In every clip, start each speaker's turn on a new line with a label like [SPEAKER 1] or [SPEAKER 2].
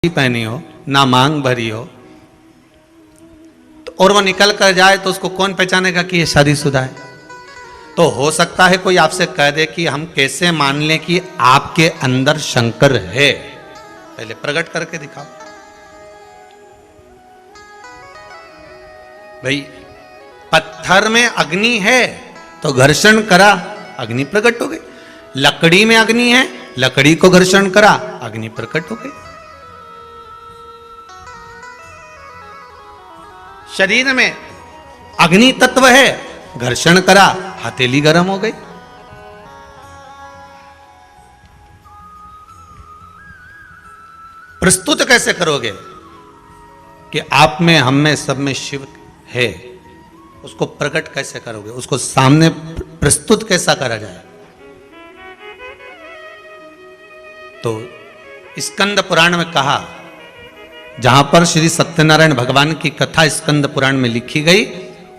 [SPEAKER 1] पहनी हो ना मांग भरी हो तो और वो निकल कर जाए तो उसको कौन पहचानेगा कि ये शादीशुदा है। तो हो सकता है कोई आपसे कह दे कि हम कैसे मान लें कि आपके अंदर शंकर है, पहले प्रकट करके दिखाओ। भाई पत्थर में अग्नि है तो घर्षण करा, अग्नि प्रकट हो गई। लकड़ी में अग्नि है, लकड़ी को घर्षण करा, अग्नि प्रकट हो गई। शरीर में अग्नि तत्व है, घर्षण करा, हथेली गर्म हो गई। प्रस्तुत कैसे करोगे कि आप में, हम में, सब में शिव है? उसको प्रकट कैसे करोगे? उसको सामने प्रस्तुत कैसा करा जाए? तो स्कंद पुराण में कहा, जहां पर श्री सत्यनारायण भगवान की कथा स्कंद पुराण में लिखी गई,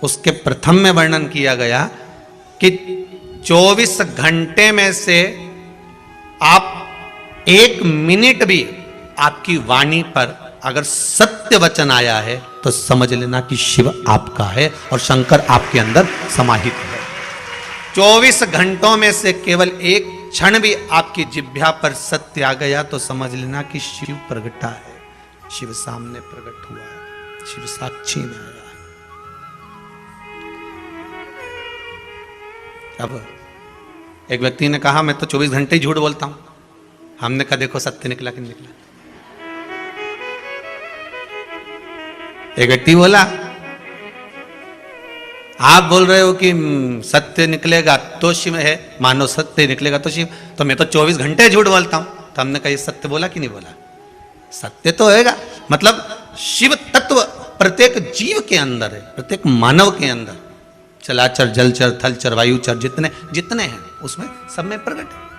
[SPEAKER 1] उसके प्रथम में वर्णन किया गया कि 24 घंटे में से आप 1 मिनट भी आपकी वाणी पर अगर सत्य वचन आया है तो समझ लेना कि शिव आपका है और शंकर आपके अंदर समाहित है। 24 घंटों में से केवल 1 क्षण भी आपकी जिह्वा पर सत्य आ गया तो समझ लेना कि शिव प्रगटा है, शिव सामने प्रकट हुआ है, शिव साक्षी में आया है। अब एक व्यक्ति ने कहा मैं तो 24 घंटे ही झूठ बोलता हूं। हमने कहा देखो सत्य निकला कि नहीं निकला। एक व्यक्ति बोला आप बोल रहे हो कि सत्य निकलेगा तो शिव है, मानो सत्य निकलेगा तो शिव, तो मैं तो 24 घंटे झूठ बोलता हूं। तो हमने कहा ये सत्य बोला कि नहीं बोला? सत्य तो होगा, मतलब शिव तत्व प्रत्येक जीव के अंदर है, प्रत्येक मानव के अंदर, चलाचर, जलचर, थलचर, वायुचर, जितने जितने हैं उसमें सब में प्रकट है।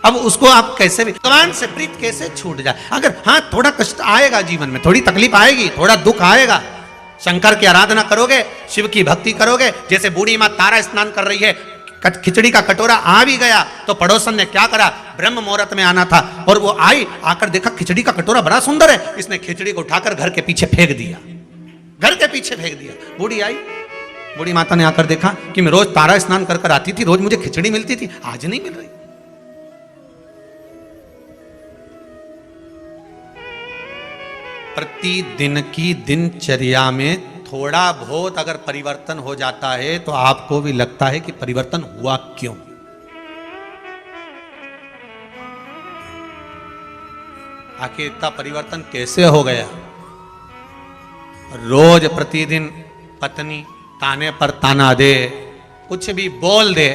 [SPEAKER 1] अब उसको आप कैसे भी, भगवान से प्रीत कैसे छूट जाए? अगर हाँ थोड़ा कष्ट आएगा जीवन में, थोड़ी तकलीफ आएगी, थोड़ा दुख आएगा, शंकर की आराधना करोगे, शिव की भक्ति करोगे। जैसे बूढ़ी मां तारा स्नान कर रही है, खिचड़ी का कटोरा आ भी गया तो पड़ोसन ने क्या करा, ब्रह्म मुहूर्त में आना था और वो आई, आकर देखा खिचड़ी का कटोरा बड़ा सुंदर है, इसने खिचड़ी को उठाकर घर के पीछे फेंक दिया, घर के पीछे फेंक दिया। बूढ़ी आई, बूढ़ी माता ने आकर देखा कि मैं रोज तारा स्नान कर कर आती थी, रोज मुझे खिचड़ी मिलती थी, आज नहीं मिल रही। प्रतिदिन की दिनचर्या में थोड़ा बहुत अगर परिवर्तन हो जाता है तो आपको भी लगता है कि परिवर्तन हुआ क्यों। आखिर इतना परिवर्तन कैसे हो गया? रोज प्रतिदिन पत्नी ताने पर ताना दे, कुछ भी बोल दे,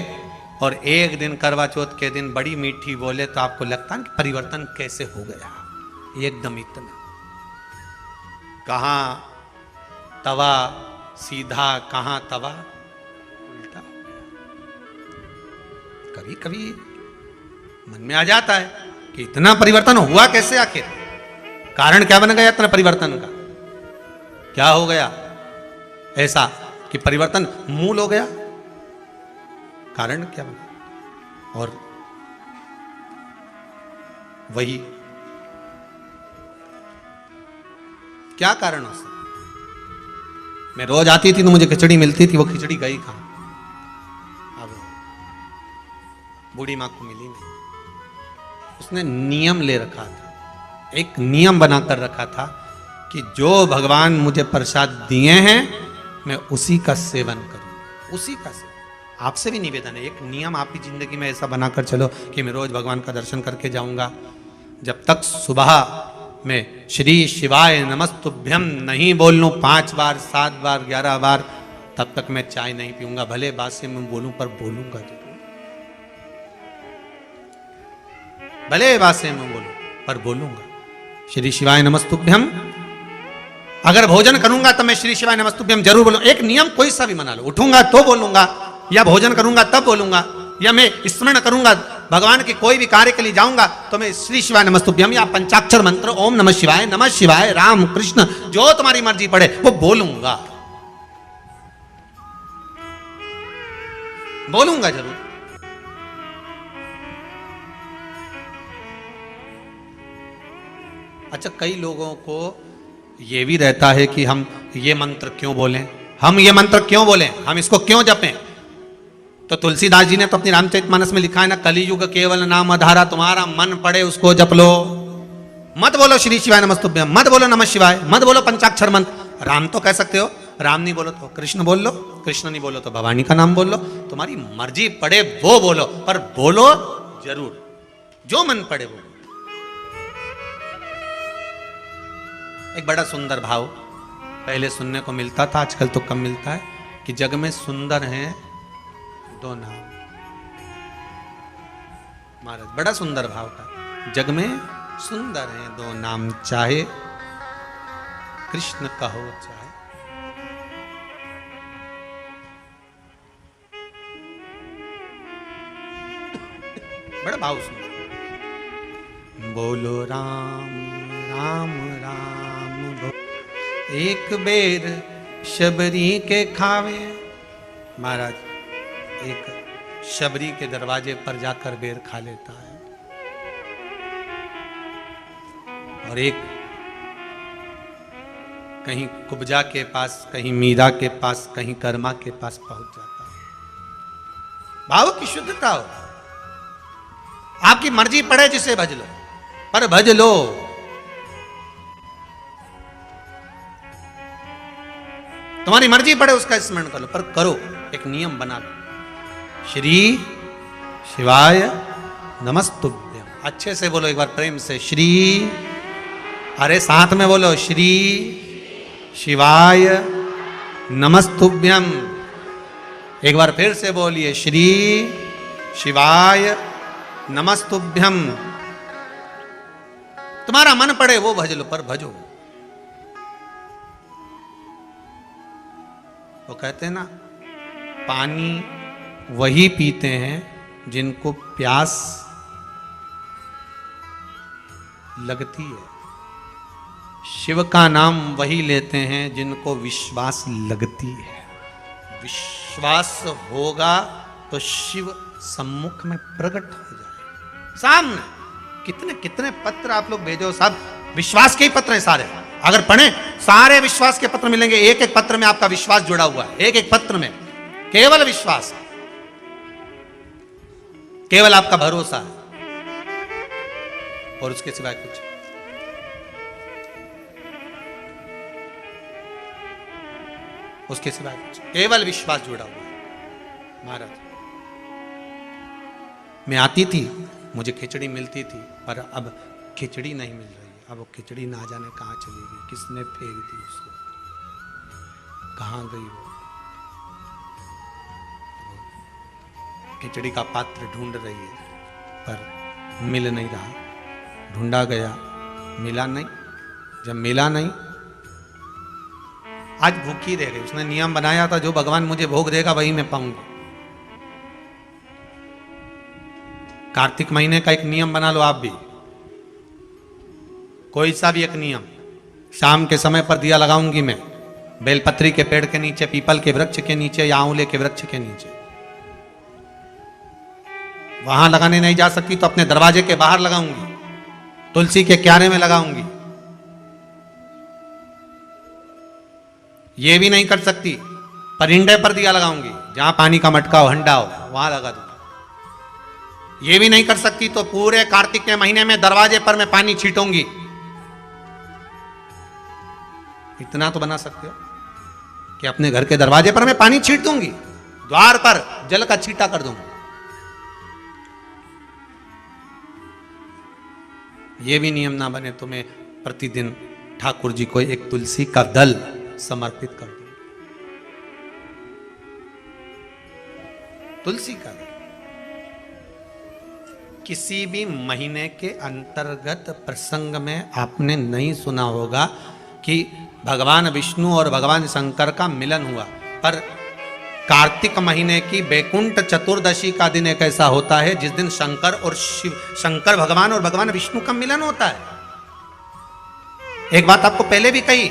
[SPEAKER 1] और एक दिन करवा चौथ के दिन बड़ी मीठी बोले तो आपको लगता है कि परिवर्तन कैसे हो गया एकदम इतना। कहां तवा सीधा, कहां तवा उल्टा। कभी कभी मन में आ जाता है कि इतना परिवर्तन हुआ कैसे, आखिर कारण क्या बन गया इतना परिवर्तन का? क्या हो गया ऐसा कि परिवर्तन मूल हो गया? कारण क्या बना? और वही क्या कारण हो सकता? मैं रोज आती थी तो मुझे खिचड़ी मिलती थी, वो खिचड़ी गई कहां? अब बूढ़ी मां को मिली नहीं। उसने नियम ले रखा था, एक नियम बनाकर रखा था कि जो भगवान मुझे प्रसाद दिए हैं मैं उसी का सेवन करूं, उसी का सेवन। आपसे भी निवेदन है, एक नियम आप ही जिंदगी में ऐसा बनाकर चलो कि मैं रोज भगवान का दर्शन करके जाऊंगा। जब तक सुबह में श्री शिवाय नमस्तुभ्यम नहीं बोल लूं 5 बार, 7 बार, 11 बार, तब तक मैं चाय नहीं पीऊंगा। भले बात से मैं बोलूं पर बोलूंगा जरूर, भले बात से मैं बोलूं पर बोलूंगा श्री शिवाय नमस्तुभ्यम। अगर भोजन करूंगा तो मैं श्री शिवाय नमस्तुभ्यम जरूर बोलूं। एक नियम कोई सा भी बना लो, उठूंगा तो बोलूंगा, या भोजन करूंगा तब बोलूंगा, या मैं स्मरण करूंगा भगवान के कोई भी कार्य के लिए जाऊंगा तो मैं श्री शिवाय नमस्तुभ्यम या पंचाक्षर मंत्र ओम नमः शिवाय, राम कृष्ण, जो तुम्हारी मर्जी पड़े वो बोलूंगा, बोलूंगा जरूर। अच्छा, कई लोगों को ये भी रहता है कि हम ये मंत्र क्यों बोलें, हम ये मंत्र क्यों बोलें, हम इसको क्यों जपें। तो तुलसीदास जी ने तो अपनी रामचरितमानस में लिखा है ना, कलियुग केवल नाम आधारा, तुम्हारा मन पड़े उसको जप लो। मत बोलो श्री शिवाय नमस्तुभ्यम, मत बोलो नमः शिवाय, मत बोलो पंचाक्षर मंत्र। राम तो कह सकते हो, राम नहीं बोलो तो कृष्ण बोल लो, कृष्ण नहीं बोलो तो भवानी का नाम बोल लो, तुम्हारी मर्जी पड़े वो बोलो, पर बोलो जरूर, जो मन पड़े वो। एक बड़ा सुंदर भाव पहले सुनने को मिलता था, आजकल तो कम मिलता है, कि जग में सुंदर हैं दो नाम। महाराज बड़ा सुंदर भाव था, जग में सुंदर हैं दो नाम, चाहे कृष्ण कहो चाहे। बड़ा भाव सुंदर। बोलो राम राम राम बोलो, एक बेर शबरी के खावे। महाराज एक शबरी के दरवाजे पर जाकर बेर खा लेता है, और एक कहीं कुब्जा के पास, कहीं मीरा के पास, कहीं कर्मा के पास पहुंच जाता है। भाव की शुद्धता हो, आपकी मर्जी पड़े जिसे भज लो, पर भज लो। तुम्हारी मर्जी पड़े उसका स्मरण कर लो, पर करो, एक नियम बना लो। श्री शिवाय नमस्तुभ्यम, अच्छे से बोलो एक बार प्रेम से, श्री, अरे साथ में बोलो, श्री शिवाय नमस्तुभ्यम। एक बार फिर से बोलिए, श्री शिवाय नमस्तुभ्यम। तुम्हारा मन पड़े वो भज लो, पर भजो। वो कहते हैं ना, पानी वही पीते हैं जिनको प्यास लगती है, शिव का नाम वही लेते हैं जिनको विश्वास लगती है। विश्वास होगा तो शिव सम्मुख में प्रकट हो जाए सामने। कितने कितने पत्र आप लोग भेजो, सब विश्वास के ही पत्र हैं सारे। अगर पढ़े सारे विश्वास के पत्र मिलेंगे, एक एक पत्र में आपका विश्वास जुड़ा हुआ है, एक एक पत्र में केवल विश्वास, केवल आपका भरोसा है, और उसके सिवाय कुछ। उसके सिवाय कुछ, केवल विश्वास जुड़ा हुआ है। महाराज मैं आती थी, मुझे खिचड़ी मिलती थी, पर अब खिचड़ी नहीं मिल रही। अब वो खिचड़ी ना जाने कहाँ चली गई, किसने फेंक दी उसको, कहाँ गई वो। खिचड़ी का पात्र ढूंढ रही है, पर मिल नहीं रहा। ढूंढा गया, मिला नहीं। जब मिला नहीं, आज भूखी रह गई। उसने नियम बनाया था, जो भगवान मुझे भोग देगा वही मैं पाऊंगा। कार्तिक महीने का एक नियम बना लो आप भी, कोई सा भी एक नियम। शाम के समय पर दिया लगाऊंगी मैं, बेलपत्री के पेड़ के नीचे, पीपल के वृक्ष के नीचे, या आंवले के वृक्ष के नीचे। वहां लगाने नहीं जा सकती तो अपने दरवाजे के बाहर लगाऊंगी, तुलसी के क्यारे में लगाऊंगी। ये भी नहीं कर सकती, परिंदे पर दिया लगाऊंगी, जहां पानी का मटका हो, हंडा हो, वहां लगा दूंगी। ये भी नहीं कर सकती तो पूरे कार्तिक के महीने में दरवाजे पर मैं पानी छीटूंगी। इतना तो बना सकते हो कि अपने घर के दरवाजे पर मैं पानी छीट दूंगी, द्वार पर जल का छींटा कर दूंगी। ये भी नियम ना बने तो मैं प्रतिदिन ठाकुर जी को एक तुलसी का दल समर्पित कर दूं। तुलसी का दल। किसी भी महीने के अंतर्गत प्रसंग में आपने नहीं सुना होगा कि भगवान विष्णु और भगवान शंकर का मिलन हुआ, पर कार्तिक महीने की बैकुंठ चतुर्दशी का दिन एक ऐसा होता है जिस दिन शंकर और शिव, शंकर भगवान और भगवान विष्णु का मिलन होता है। एक बात आपको पहले भी कही,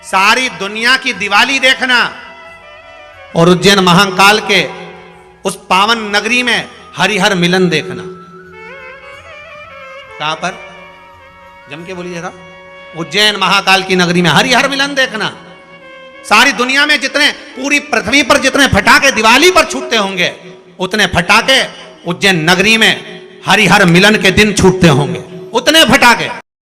[SPEAKER 1] सारी दुनिया की दिवाली देखना और उज्जैन महाकाल के उस पावन नगरी में हरिहर मिलन देखना। कहां पर? जम के बोलिए जरा। उज्जैन महाकाल की नगरी में हरिहर मिलन देखना। सारी दुनिया में जितने, पूरी पृथ्वी पर जितने फटाके दिवाली पर छूटते होंगे, उतने फटाके उज्जैन नगरी में हरिहर मिलन के दिन छूटते होंगे, उतने फटाके।